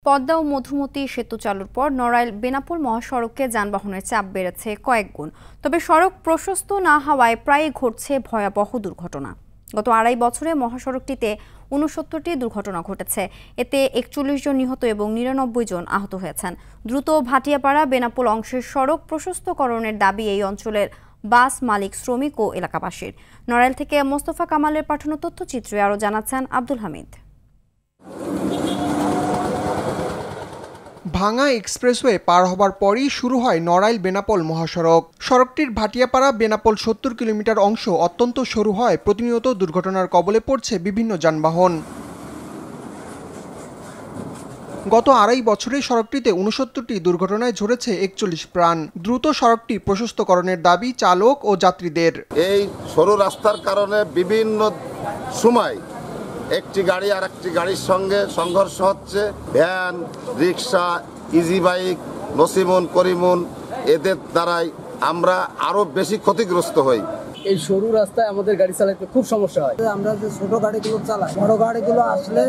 পদ্মা ও মধুমতি সেতু চালুর পর নড়াইল বেনাপোল মহাসড়কে যানবাহনের চাপ বেড়েছে কয়েক গুণ। তবে সড়ক প্রশস্ত না হওয়ায় প্রায়ই ঘটছে ভয়াবহ দুর্ঘটনা। গত ২.৫ বছরে মহাসড়কটিতে ৬৯টি দুর্ঘটনা ঘটেছে। এতে ৪১ জন নিহত এবং ৯৯ জন আহত হয়েছেন। দ্রুত ভাটিয়াপাড়া বেনাপোল অংশের সড়ক প্রশস্তকরণের দাবি এই অঞ্চলের বাস মালিক, শ্রমিক ও এলাকাবাসীর। নড়াইল থেকে মোস্তফা কামালের পাঠানো তথ্যচিত্রে আরও জানাচ্ছেন আব্দুল হামিদ। ভাঙা এক্সপ্রেসওয়ে পার হবার পরই শুরু হয় নড়াইল বেনাপোল মহাসড়ক। সড়কটির ভাটিয়াপাড়া বেনাপোল ৭০ কিলোমিটার অংশ অত্যন্ত সরু হয় প্রতিনিয়ত দুর্ঘটনার কবলে পড়ছে বিভিন্ন যানবাহন। গত ২.৫ বছরে সড়কটিতে ৬৯টি দুর্ঘটনায় ঝরেছে ৪১ প্রাণ। দ্রুত সড়কটি প্রশস্তকরণের দাবি চালক ও যাত্রীদের। এই সরু রাস্তার কারণে বিভিন্ন সময় একটি গাড়ি আর একটি গাড়ির সঙ্গে সংঘর্ষ হচ্ছে। ভ্যান, রিক্সা, ইজি বাইক, নসিমন, করিমন, এদের দ্বারাই আমরা আরো বেশি ক্ষতিগ্রস্ত হই। এই সরু রাস্তায় আমাদের গাড়ি চালাতে খুব সমস্যা হয়। আমরা যে ছোট গাড়িগুলো চালাই, বড় গাড়িগুলো আসলে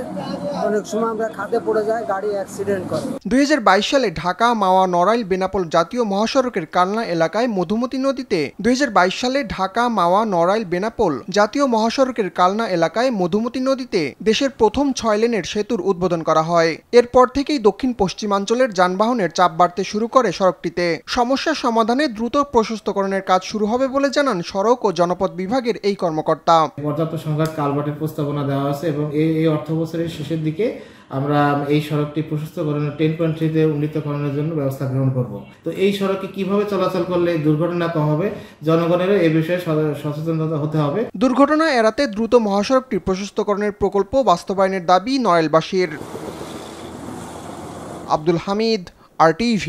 অনেক সময় আমরা খাদে পড়ে যায়, গাড়ি অ্যাক্সিডেন্ট করে। ২০২২ সালে ঢাকা মাওয়া নড়াইল বেনাপোল জাতীয় মহাসড়কের কালনা এলাকায় মধুমতি নদীতে ২০২২ সালে ঢাকা মাওয়া নড়াইল বেনাপোল জাতীয় মহাসড়কের কালনা এলাকায় মধুমতি নদীতে দেশের প্রথম ৬ লেনের সেতুর উদ্বোধন করা হয়। এরপর থেকেই দক্ষিণ পশ্চিমাঞ্চলের যানবাহনের চাপ বাড়তে শুরু করে সড়কটিতে। সমস্যার সমাধানে দ্রুত প্রশস্তকরণের কাজ শুরু হবে বলে জানান সড়ক ও জনপথ বিভাগের এই কর্মকর্তা। পর্যাপ্ত সংখ্যক কালভার্টের প্রস্তাবনা দেওয়া হয়েছে এবং এই অর্থ বছরের শেষের দিকে আমরা এই সড়কটি প্রশস্তকরণের 10.3-তে উন্নীতকরণের জন্য ব্যবস্থা গ্রহণ করব। তো এই সড়কে কিভাবে চলাচল করলে দুর্ঘটনা কম হবে, জনগণেরও এই বিষয়ে সচেতনতা হতে হবে। দুর্ঘটনা এড়াতে দ্রুত মহাসড়কটি প্রশস্তকরণের প্রকল্প বাস্তবায়নের দাবি নড়াইলবাসীর। আব্দুল হামিদ, RTV।